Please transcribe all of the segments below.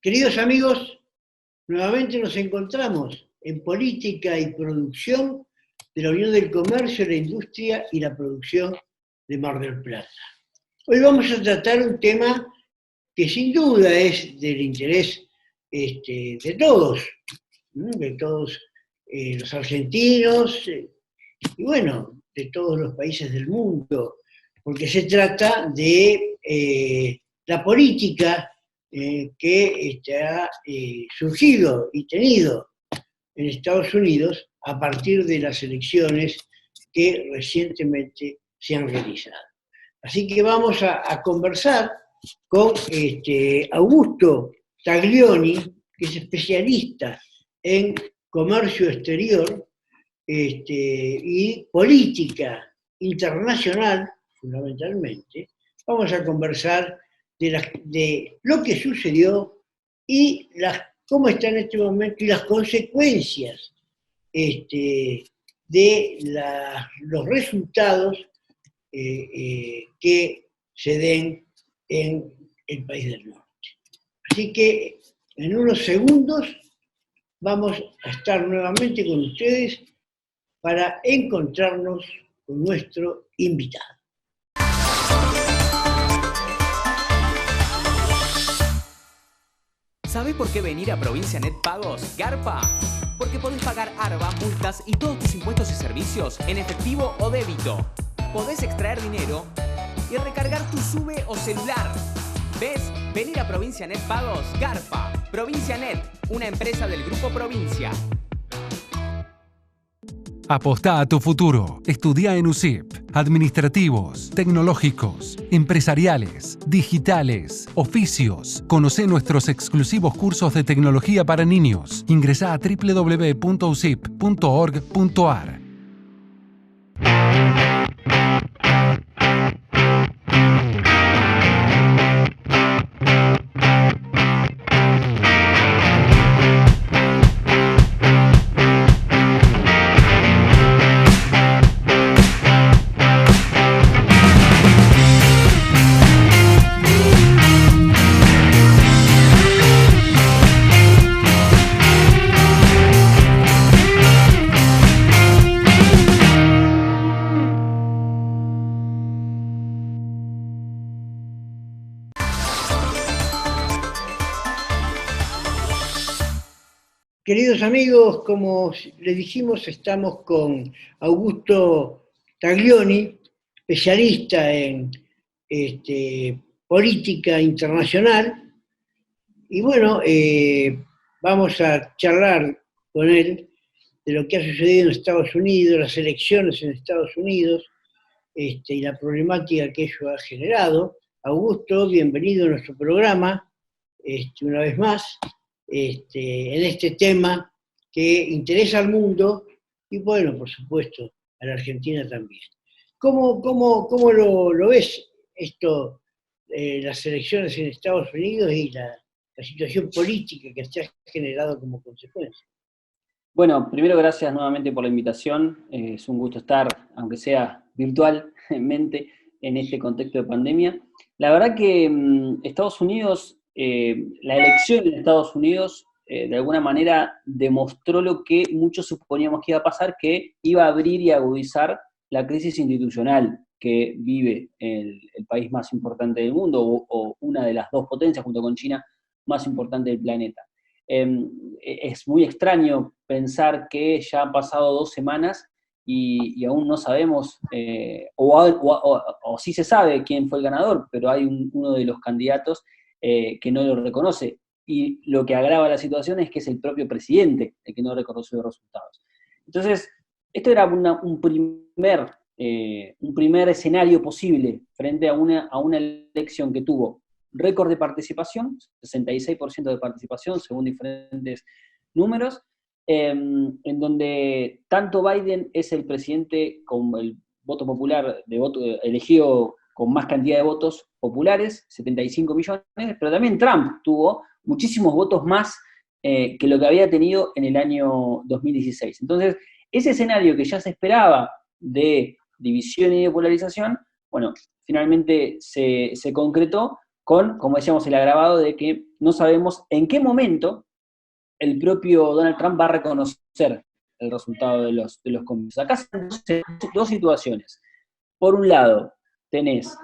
Queridos amigos, nuevamente nos encontramos en Política y Producción de la Unión del Comercio, la Industria y la Producción de Mar del Plata. Hoy vamos a tratar un tema que sin duda es del interés de todos los argentinos y bueno, de todos los países del mundo, porque se trata de la política que ha surgido y tenido en Estados Unidos a partir de las elecciones que recientemente se han realizado. Así que vamos a conversar con Augusto Taglioni, que es especialista en comercio exterior y política internacional, fundamentalmente. Vamos a conversar de lo que sucedió y cómo está en este momento y las consecuencias de los resultados que se den en el país del norte. Así que en unos segundos vamos a estar nuevamente con ustedes para encontrarnos con nuestro invitado. ¿Sabés por qué venir a Provincia Net Pagos garpa? Porque podés pagar ARBA, multas y todos tus impuestos y servicios en efectivo o débito. Podés extraer dinero y recargar tu SUBE o celular. ¿Ves? Venir a Provincia Net Pagos garpa. Provincia Net, una empresa del Grupo Provincia. Apostá a tu futuro. Estudia en USIP. Administrativos, tecnológicos, empresariales, digitales, oficios. Conocé nuestros exclusivos cursos de tecnología para niños. Ingresá a www.usip.org.ar. Queridos amigos, como les dijimos, estamos con Augusto Taglioni, especialista en política internacional, y bueno, vamos a charlar con él de lo que ha sucedido en Estados Unidos, las elecciones en Estados Unidos, y la problemática que ello ha generado. Augusto, bienvenido a nuestro programa, una vez más. En este tema que interesa al mundo y, bueno, por supuesto, a la Argentina también. ¿Cómo lo ves esto, las elecciones en Estados Unidos y la situación política que se ha generado como consecuencia? Bueno, primero gracias nuevamente por la invitación. Es un gusto estar, aunque sea virtualmente, en este contexto de pandemia. La verdad que Estados Unidos... la elección en Estados Unidos de alguna manera demostró lo que muchos suponíamos que iba a pasar, que iba a abrir y agudizar la crisis institucional que vive el país más importante del mundo, o una de las dos potencias junto con China más importante del planeta. Es muy extraño pensar que ya han pasado 2 semanas y aún no sabemos, o sí se sabe quién fue el ganador, pero hay uno de los candidatos que no lo reconoce, y lo que agrava la situación es que es el propio presidente el que no reconoce los resultados. Entonces, esto era un primer escenario posible frente a una elección que tuvo récord de participación, 66% de participación según diferentes números, en donde tanto Biden es el presidente con el voto popular, elegido con más cantidad de votos populares, 75 millones, pero también Trump tuvo muchísimos votos más que lo que había tenido en el año 2016. Entonces, ese escenario que ya se esperaba de división y de polarización, bueno, finalmente se concretó, con, como decíamos, el agravado de que no sabemos en qué momento el propio Donald Trump va a reconocer el resultado de los comicios. Acá son dos situaciones. Por un lado, tenés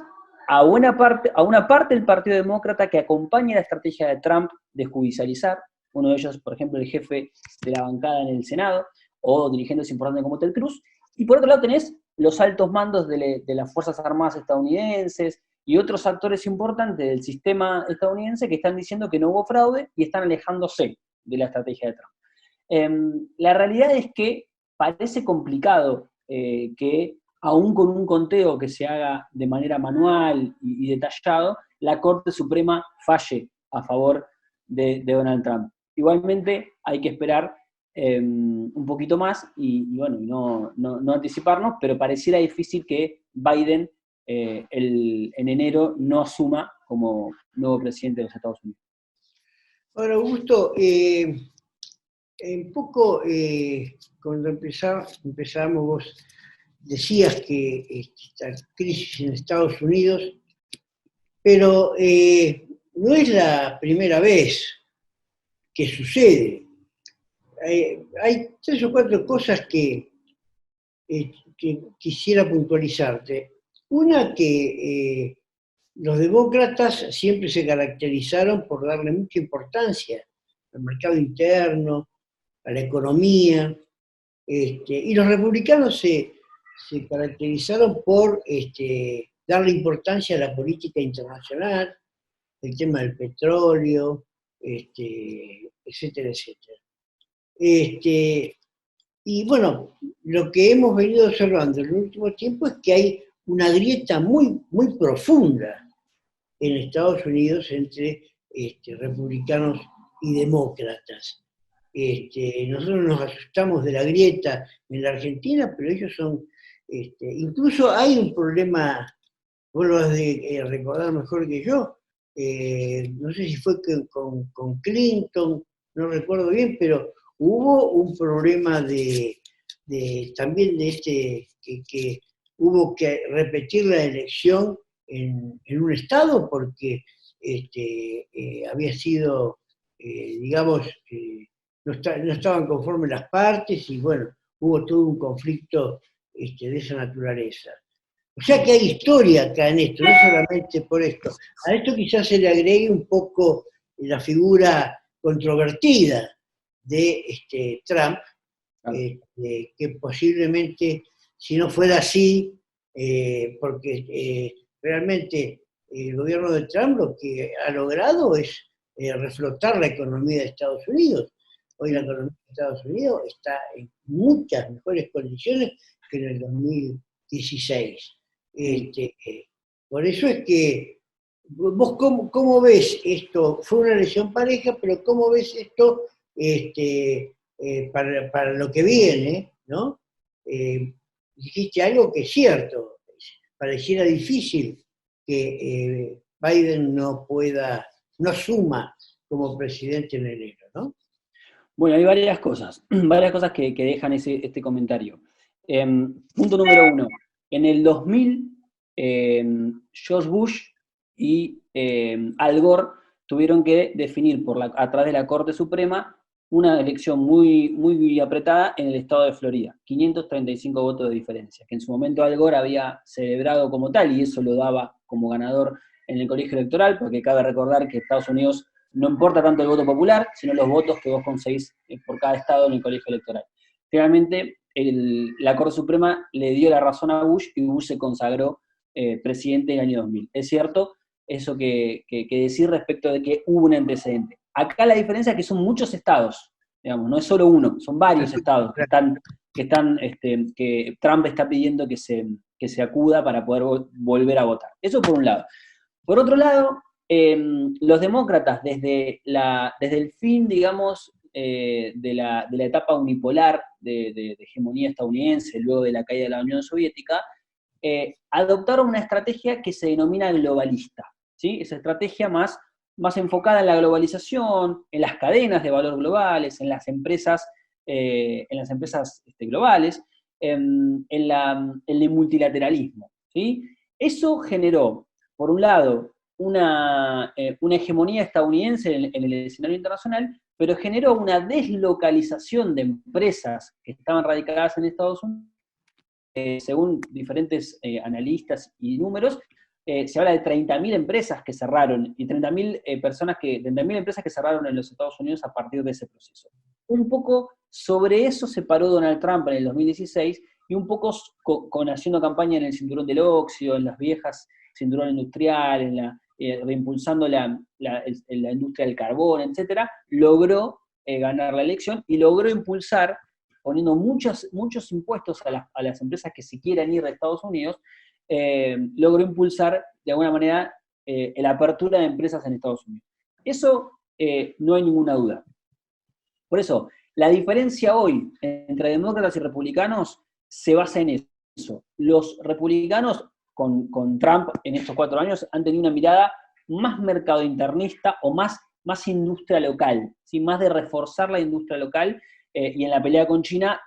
a una parte del Partido Demócrata que acompaña la estrategia de Trump de judicializar, uno de ellos, por ejemplo, el jefe de la bancada en el Senado, o dirigentes importantes como Ted Cruz, y por otro lado tenés los altos mandos de las Fuerzas Armadas estadounidenses y otros actores importantes del sistema estadounidense que están diciendo que no hubo fraude y están alejándose de la estrategia de Trump. La realidad es que parece complicado que, aún con un conteo que se haga de manera manual y detallado, la Corte Suprema falle a favor de Donald Trump. Igualmente hay que esperar un poquito más y bueno, no anticiparnos, pero pareciera difícil que Biden en enero no asuma como nuevo presidente de los Estados Unidos. Ahora, Augusto, un poco cuando empezamos, vos decías que esta crisis en Estados Unidos, pero no es la primera vez que sucede. Hay 3 o 4 cosas que quisiera puntualizarte. Una, que los demócratas siempre se caracterizaron por darle mucha importancia al mercado interno, a la economía, y los republicanos se caracterizaron por darle importancia a la política internacional, el tema del petróleo, etcétera, etcétera. Y bueno, lo que hemos venido observando en el último tiempo es que hay una grieta muy, muy profunda en Estados Unidos entre republicanos y demócratas. Nosotros nos asustamos de la grieta en la Argentina, pero ellos son... incluso hay un problema, vos lo has de recordar mejor que yo, no sé si fue con Clinton, no recuerdo bien, pero hubo un problema también de que hubo que repetir la elección en un estado porque había sido, digamos, no estaban conformes las partes y bueno, hubo todo un conflicto de esa naturaleza. O sea que hay historia acá en esto, no solamente por esto. A esto quizás se le agregue un poco la figura controvertida de Trump, que posiblemente, si no fuera así, porque realmente el gobierno de Trump lo que ha logrado es reflotar la economía de Estados Unidos. Hoy la economía de Estados Unidos está en muchas mejores condiciones que en el 2016. Por eso es que, vos cómo ves esto, fue una elección pareja, pero cómo ves esto para lo que viene, ¿no? Dijiste algo que es cierto, pareciera difícil que Biden no suma como presidente en enero, ¿no? Bueno, hay varias cosas que dejan este comentario. Punto número 1. En el 2000, George Bush y Al Gore tuvieron que definir a través de la Corte Suprema una elección muy, muy apretada en el estado de Florida, 535 votos de diferencia, que en su momento Al Gore había celebrado como tal, y eso lo daba como ganador en el colegio electoral, porque cabe recordar que Estados Unidos no importa tanto el voto popular, sino los votos que vos conseguís por cada estado en el colegio electoral. Finalmente, la Corte Suprema le dio la razón a Bush y Bush se consagró presidente en el año 2000. Es cierto eso que decir respecto de que hubo un antecedente. Acá la diferencia es que son muchos estados, digamos, no es solo uno, son varios estados que Trump está pidiendo que se acuda para poder volver a votar. Eso por un lado. Por otro lado, los demócratas, desde el fin, digamos, de la etapa unipolar de hegemonía estadounidense, luego de la caída de la Unión Soviética, adoptaron una estrategia que se denomina globalista, ¿sí? Esa estrategia más enfocada en la globalización, en las cadenas de valor globales, en las empresas globales, en el multilateralismo, ¿sí? Eso generó, por un lado, una hegemonía estadounidense en el escenario internacional, pero generó una deslocalización de empresas que estaban radicadas en Estados Unidos. Según diferentes analistas y números, se habla de 30.000 empresas que cerraron y 30.000 empresas que cerraron en los Estados Unidos a partir de ese proceso. Un poco sobre eso se paró Donald Trump en el 2016 y un poco haciendo campaña en el cinturón del óxido, en las viejas cinturón industrial, reimpulsando la industria del carbón, etcétera, logró ganar la elección y logró impulsar, poniendo muchos impuestos a las empresas que se quieran ir de Estados Unidos, logró impulsar de alguna manera la apertura de empresas en Estados Unidos. Eso no hay ninguna duda. Por eso, la diferencia hoy entre demócratas y republicanos se basa en eso. Los republicanos, con Trump en estos 4 años, han tenido una mirada más mercado internista o más industria local, ¿sí? Más de reforzar la industria local, y en la pelea con China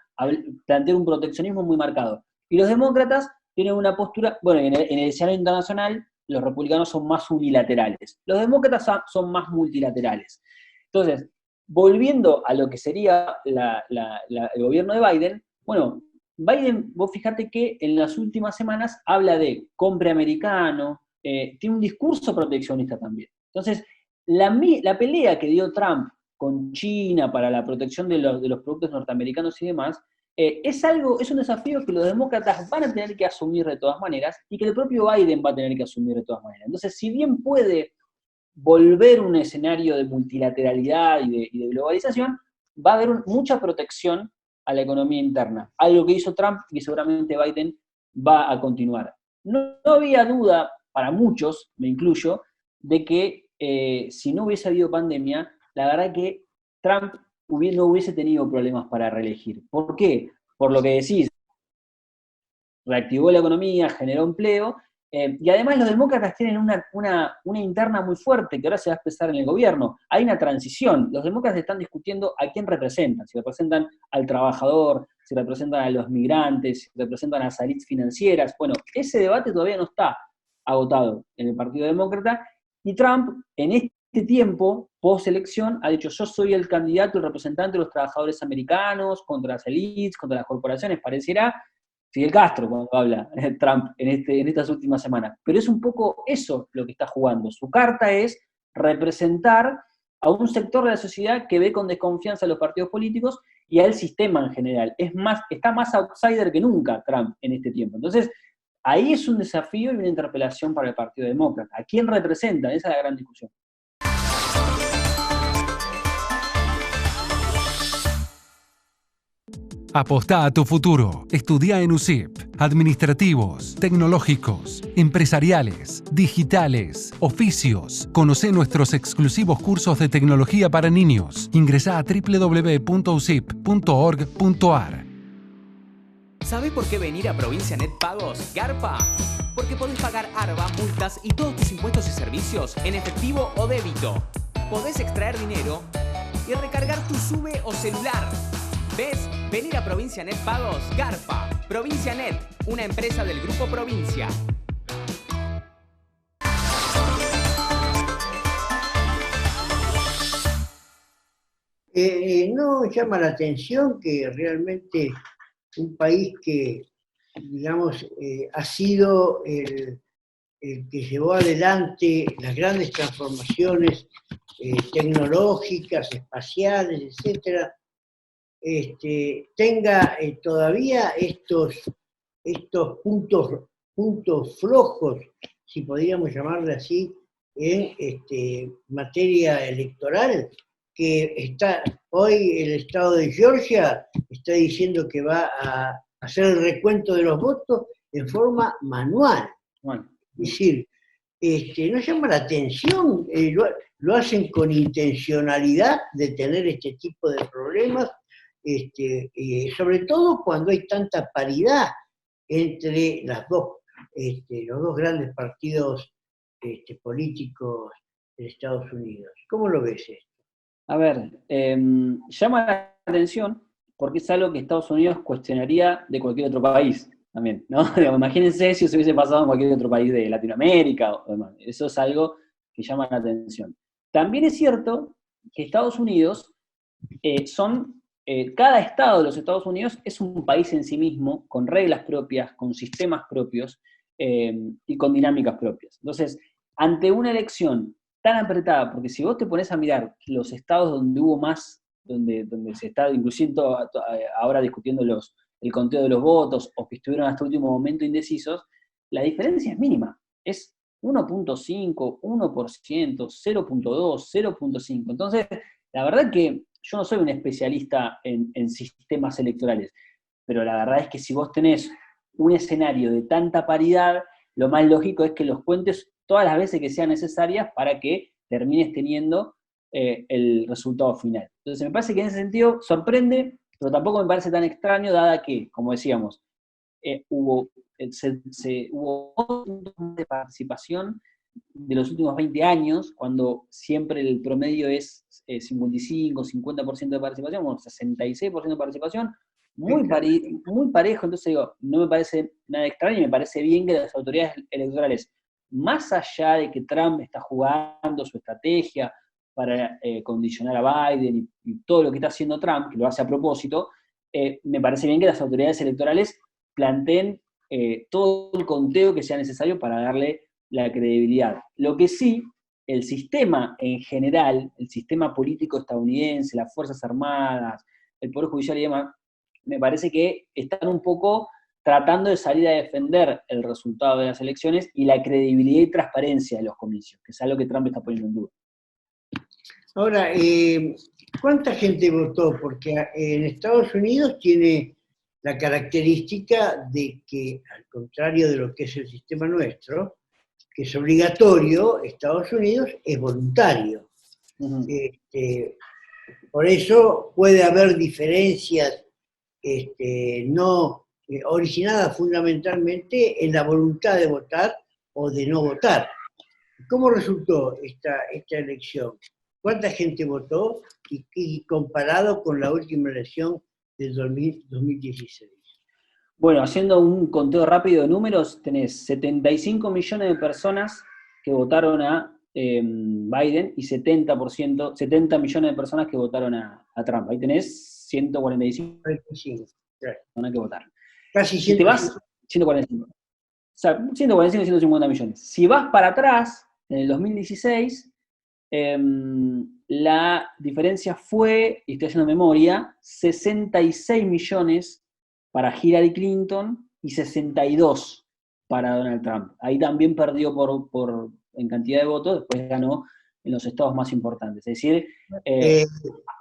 plantear un proteccionismo muy marcado. Y los demócratas tienen una postura, bueno, en el escenario internacional los republicanos son más unilaterales, los demócratas son más multilaterales. Entonces, volviendo a lo que sería el gobierno de Biden, bueno, Biden, vos fíjate que en las últimas semanas habla de compre americano, tiene un discurso proteccionista también. Entonces, la pelea que dio Trump con China para la protección de los productos norteamericanos y demás, es un desafío que los demócratas van a tener que asumir de todas maneras y que el propio Biden va a tener que asumir de todas maneras. Entonces, si bien puede volver un escenario de multilateralidad y de globalización, va a haber mucha protección a la economía interna, algo que hizo Trump y que seguramente Biden va a continuar. No había duda, para muchos, me incluyo, de que si no hubiese habido pandemia, la verdad que Trump no hubiese tenido problemas para reelegir. ¿Por qué? Por lo que decís, reactivó la economía, generó empleo, y además los demócratas tienen una interna muy fuerte que ahora se va a expresar en el gobierno. Hay una transición. Los demócratas están discutiendo a quién representan. Si representan al trabajador, si representan a los migrantes, si representan a las élites financieras. Bueno, ese debate todavía no está agotado en el Partido Demócrata, y Trump, en este tiempo, post-elección, ha dicho: yo soy el candidato, el representante de los trabajadores americanos, contra las élites, contra las corporaciones. Pareciera Fidel Castro cuando habla Trump en estas últimas semanas. Pero es un poco eso lo que está jugando. Su carta es representar a un sector de la sociedad que ve con desconfianza a los partidos políticos y al sistema en general. Está más outsider que nunca Trump en este tiempo. Entonces, ahí es un desafío y una interpelación para el Partido Demócrata. ¿A quién representa? Esa es la gran discusión. Apostá a tu futuro. Estudia en USIP. Administrativos, tecnológicos, empresariales, digitales, oficios. Conocé nuestros exclusivos cursos de tecnología para niños. Ingresá a www.usip.org.ar. ¿Sabés por qué venir a Provincia Net Pagos garpa? Porque podés pagar ARBA, multas y todos tus impuestos y servicios en efectivo o débito. Podés extraer dinero y recargar tu SUBE o celular. ¿Ves? Venir a Provincia Net Pagos garpa. Provincia Net, una empresa del Grupo Provincia. ¿No llama la atención que realmente un país que, digamos, ha sido el que llevó adelante las grandes transformaciones tecnológicas, espaciales, etcétera, tenga todavía estos puntos flojos, si podríamos llamarle así, en materia electoral, que está hoy el estado de Georgia está diciendo que va a hacer el recuento de los votos en forma manual. Bueno, es decir, ¿no llama la atención? Lo hacen con intencionalidad de tener este tipo de problemas, sobre todo cuando hay tanta paridad entre los dos grandes partidos políticos de Estados Unidos. ¿Cómo lo ves esto? A ver, llama la atención porque es algo que Estados Unidos cuestionaría de cualquier otro país también, ¿no? Imagínense si eso hubiese pasado en cualquier otro país de Latinoamérica o demás. Eso es algo que llaman la atención. También es cierto que Estados Unidos cada estado de los Estados Unidos es un país en sí mismo, con reglas propias, con sistemas propios y con dinámicas propias. Entonces, ante una elección tan apretada, porque si vos te pones a mirar los estados donde hubo más, donde se está inclusive ahora discutiendo el conteo de los votos, o que estuvieron hasta el último momento indecisos, la diferencia es mínima. Es 1.5, 1%, 0.2, 0.5. Entonces, la verdad que yo no soy un especialista en sistemas electorales, pero la verdad es que si vos tenés un escenario de tanta paridad, lo más lógico es que los cuentes todas las veces que sean necesarias para que termines teniendo el resultado final. Entonces me parece que en ese sentido sorprende, pero tampoco me parece tan extraño, dada que, como decíamos, hubo puntos de participación de los últimos 20 años, cuando siempre el promedio es 55, 50% de participación, o 66% de participación, muy parejo. Entonces digo, no me parece nada extraño, y me parece bien que las autoridades electorales, más allá de que Trump está jugando su estrategia para condicionar a Biden y todo lo que está haciendo Trump, que lo hace a propósito, me parece bien que las autoridades electorales planteen todo el conteo que sea necesario para darle la credibilidad. Lo que sí, el sistema en general, el sistema político estadounidense, las Fuerzas Armadas, el Poder Judicial y demás, me parece que están un poco tratando de salir a defender el resultado de las elecciones y la credibilidad y transparencia de los comicios, que es algo que Trump está poniendo en duda. Ahora, ¿cuánta gente votó? Porque en Estados Unidos tiene la característica de que, al contrario de lo que es el sistema nuestro, que es obligatorio, Estados Unidos es voluntario. Uh-huh. Por eso puede haber diferencias no originadas fundamentalmente en la voluntad de votar o de no votar. ¿Cómo resultó esta elección? ¿Cuánta gente votó y comparado con la última elección del 2016? Bueno, haciendo un conteo rápido de números, tenés 75 millones de personas que votaron a Biden y 70 millones de personas que votaron a Trump. Ahí tenés 145 personas que votaron. Casi si te vas, 145. O sea, 145, 150 millones. Si vas para atrás, en el 2016, la diferencia fue, y estoy haciendo memoria, 66 millones para Hillary Clinton y 62 para Donald Trump. Ahí también perdió en cantidad de votos, después ganó en los estados más importantes. Es decir,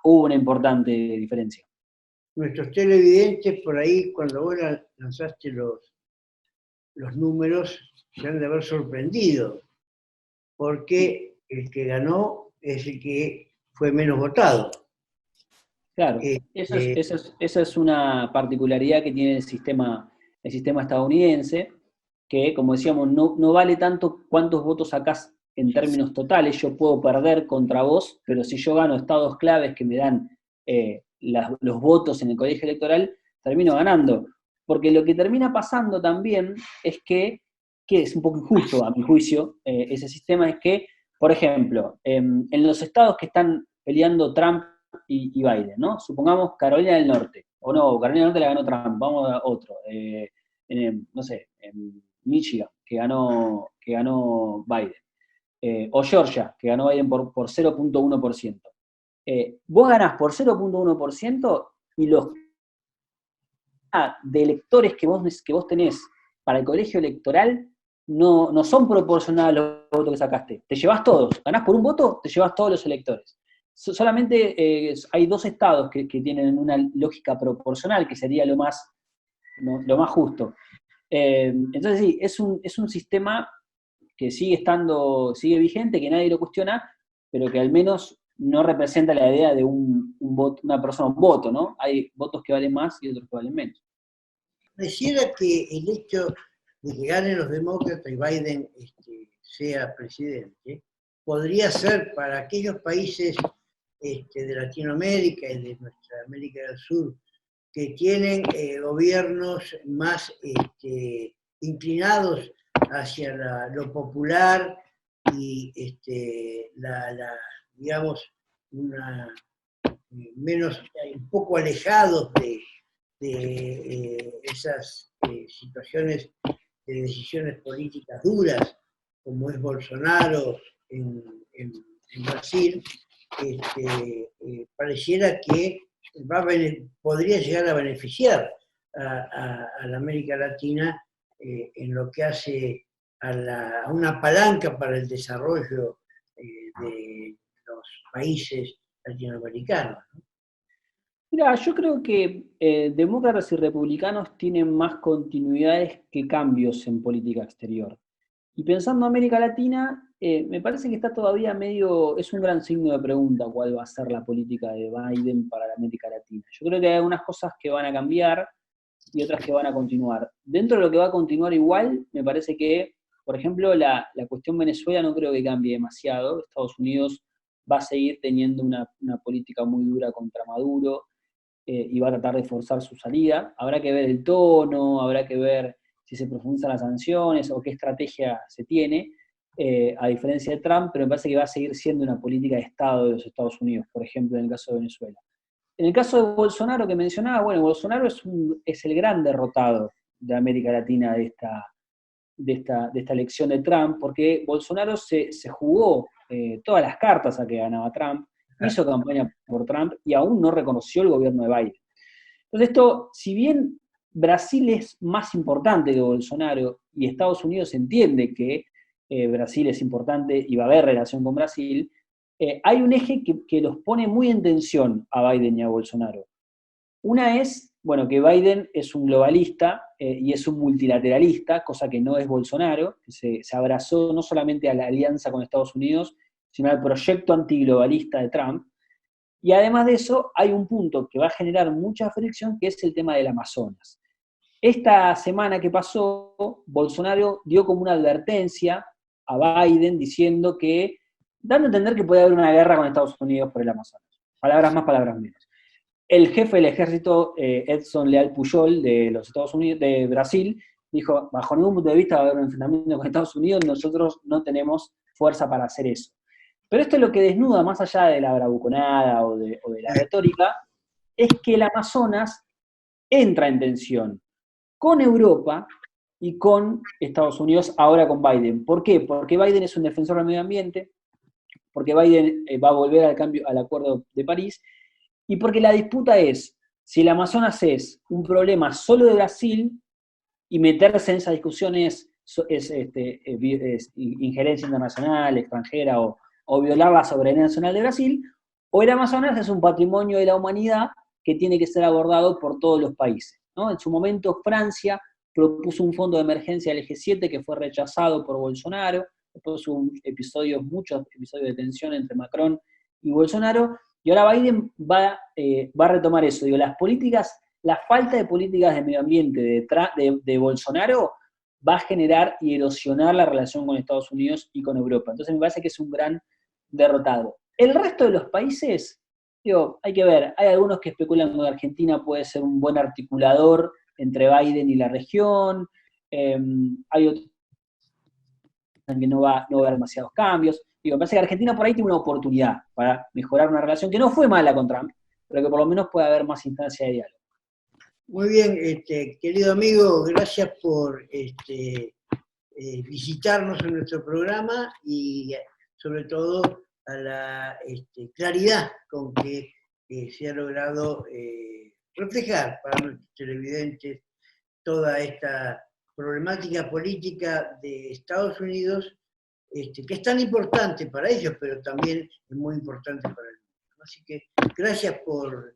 hubo una importante diferencia. Nuestros televidentes, por ahí, cuando vos lanzaste los números, se han de haber sorprendido, porque el que ganó es el que fue menos votado. Claro, esa es una particularidad que tiene el sistema estadounidense, que, como decíamos, no vale tanto cuántos votos sacás en términos totales. Yo puedo perder contra vos, pero si yo gano estados claves que me dan los votos en el colegio electoral, termino ganando. Porque lo que termina pasando también es que es un poco injusto, a mi juicio, ese sistema, es que, por ejemplo, en los estados que están peleando Trump y Biden, ¿no? Supongamos Carolina del Norte, o no, Carolina del Norte la ganó Trump, vamos a otro, no sé, en Michigan, que ganó Biden, o Georgia, que ganó Biden por 0.1%. Vos ganás por 0.1% y los de electores que vos tenés para el colegio electoral no son proporcionales a los votos que sacaste. Te llevas todos. Ganás por un voto, te llevas todos los electores. Solamente hay dos estados que tienen una lógica proporcional, que sería lo más justo. Entonces sí, es un sistema que sigue vigente, que nadie lo cuestiona, pero que al menos no representa la idea de una persona, un voto, ¿no? Hay votos que valen más y otros que valen menos. Pareciera que el hecho de que ganen los demócratas y Biden sea presidente, podría ser para aquellos países de Latinoamérica y de nuestra América del Sur, que tienen gobiernos más inclinados hacia lo popular y digamos, un poco alejados de esas situaciones de decisiones políticas duras, como es Bolsonaro en Brasil, pareciera que podría llegar a beneficiar a la América Latina en lo que hace a una palanca para el desarrollo de los países latinoamericanos, ¿no? Mira, yo creo que demócratas y republicanos tienen más continuidades que cambios en política exterior. Y pensando en América Latina, me parece que está todavía es un gran signo de pregunta cuál va a ser la política de Biden para la América Latina. Yo creo que hay algunas cosas que van a cambiar y otras que van a continuar. Dentro de lo que va a continuar igual, me parece que, por ejemplo, la cuestión Venezuela no creo que cambie demasiado. Estados Unidos va a seguir teniendo una política muy dura contra Maduro, y va a tratar de forzar su salida. Habrá que ver el tono, habrá que ver si se profundizan las sanciones o qué estrategia se tiene, a diferencia de Trump, pero me parece que va a seguir siendo una política de Estado de los Estados Unidos, por ejemplo, en el caso de Venezuela. En el caso de Bolsonaro que mencionaba, bueno, Bolsonaro es el gran derrotado de América Latina de esta elección de Trump, porque Bolsonaro se jugó todas las cartas a que ganaba Trump, hizo campaña por Trump y aún no reconoció el gobierno de Biden. Entonces esto, si bien Brasil es más importante que Bolsonaro y Estados Unidos entiende que Brasil es importante y va a haber relación con Brasil, hay un eje que los pone muy en tensión a Biden y a Bolsonaro. Una es, bueno, que Biden es un globalista y es un multilateralista, cosa que no es Bolsonaro, que se abrazó no solamente a la alianza con Estados Unidos, sino al proyecto antiglobalista de Trump. Y además de eso, hay un punto que va a generar mucha fricción, que es el tema del Amazonas. Esta semana que pasó, Bolsonaro dio como una advertencia a Biden diciendo dando a entender que puede haber una guerra con Estados Unidos por el Amazonas. Palabras más, palabras menos. El jefe del ejército, Edson Leal Pujol, de los Estados Unidos, de Brasil, dijo, bajo ningún punto de vista va a haber un enfrentamiento con Estados Unidos, nosotros no tenemos fuerza para hacer eso. Pero esto es lo que desnuda, más allá de la bravuconada o de la retórica, es que el Amazonas entra en tensión con Europa y con Estados Unidos, ahora con Biden. ¿Por qué? Porque Biden es un defensor del medio ambiente, porque Biden va a volver al Acuerdo de París, y porque la disputa es si el Amazonas es un problema solo de Brasil, y meterse en esa discusión es injerencia internacional, extranjera, o violar la soberanía nacional de Brasil, o el Amazonas es un patrimonio de la humanidad que tiene que ser abordado por todos los países, ¿no? En su momento Francia propuso un fondo de emergencia del G7 que fue rechazado por Bolsonaro, después hubo muchos episodios de tensión entre Macron y Bolsonaro, y ahora Biden va a retomar eso. Digo, la falta de políticas de medio ambiente de Bolsonaro va a generar y erosionar la relación con Estados Unidos y con Europa. Entonces me parece que es un gran derrotado. El resto de los países, hay que ver, hay algunos que especulan que Argentina puede ser un buen articulador entre Biden y la región, hay otros que no va a haber demasiados cambios. Me parece que Argentina por ahí tiene una oportunidad para mejorar una relación que no fue mala con Trump, pero que por lo menos puede haber más instancia de diálogo. Muy bien, querido amigo, gracias por visitarnos en nuestro programa y sobre todo a la claridad con que se ha logrado reflejar para nuestros televidentes toda esta problemática política de Estados Unidos, que es tan importante para ellos, pero también es muy importante para el mundo. Así que gracias por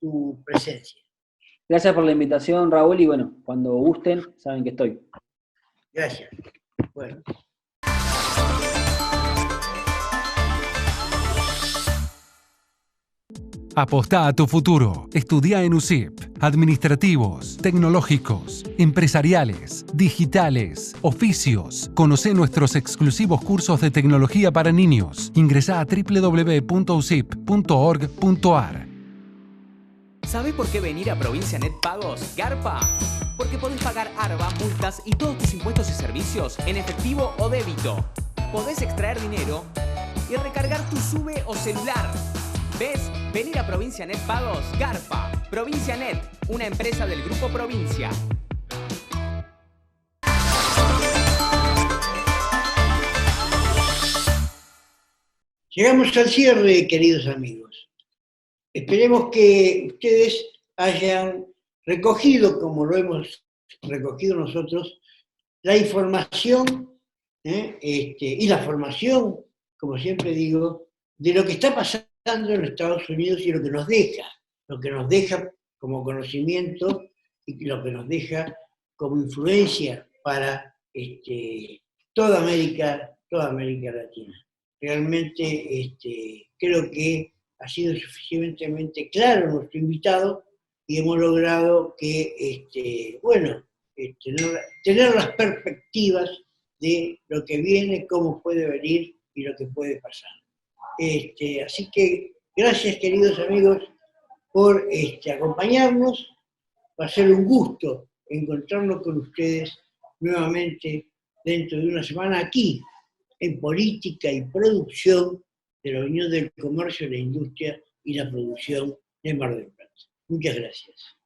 tu presencia. Gracias por la invitación, Raúl, y bueno, cuando gusten, saben que estoy. Gracias. Bueno. Apostá a tu futuro. Estudia en USIP. Administrativos, tecnológicos, empresariales, digitales, oficios. Conoce nuestros exclusivos cursos de tecnología para niños. Ingresá a www.usip.org.ar. ¿Sabés por qué venir a Provincia Net Pagos garpa? Porque podés pagar ARBA, multas y todos tus impuestos y servicios en efectivo o débito. Podés extraer dinero y recargar tu SUBE o celular. ¿Ves? Venir a Provincia Net Pagos garpa. Provincia Net, una empresa del Grupo Provincia. Llegamos al cierre, queridos amigos. Esperemos que ustedes hayan recogido, como lo hemos recogido nosotros, la información y la formación, como siempre digo, de lo que está pasando en Estados Unidos y lo que nos deja como conocimiento y lo que nos deja como influencia para toda América Latina. Realmente creo que ha sido suficientemente claro nuestro invitado y hemos logrado que, tener las perspectivas de lo que viene, cómo puede venir y lo que puede pasar. Así que gracias, queridos amigos, por acompañarnos. Va a ser un gusto encontrarnos con ustedes nuevamente dentro de una semana aquí, en Política y Producción de la Unión del Comercio, la Industria y la Producción de Mar del Plata. Muchas gracias.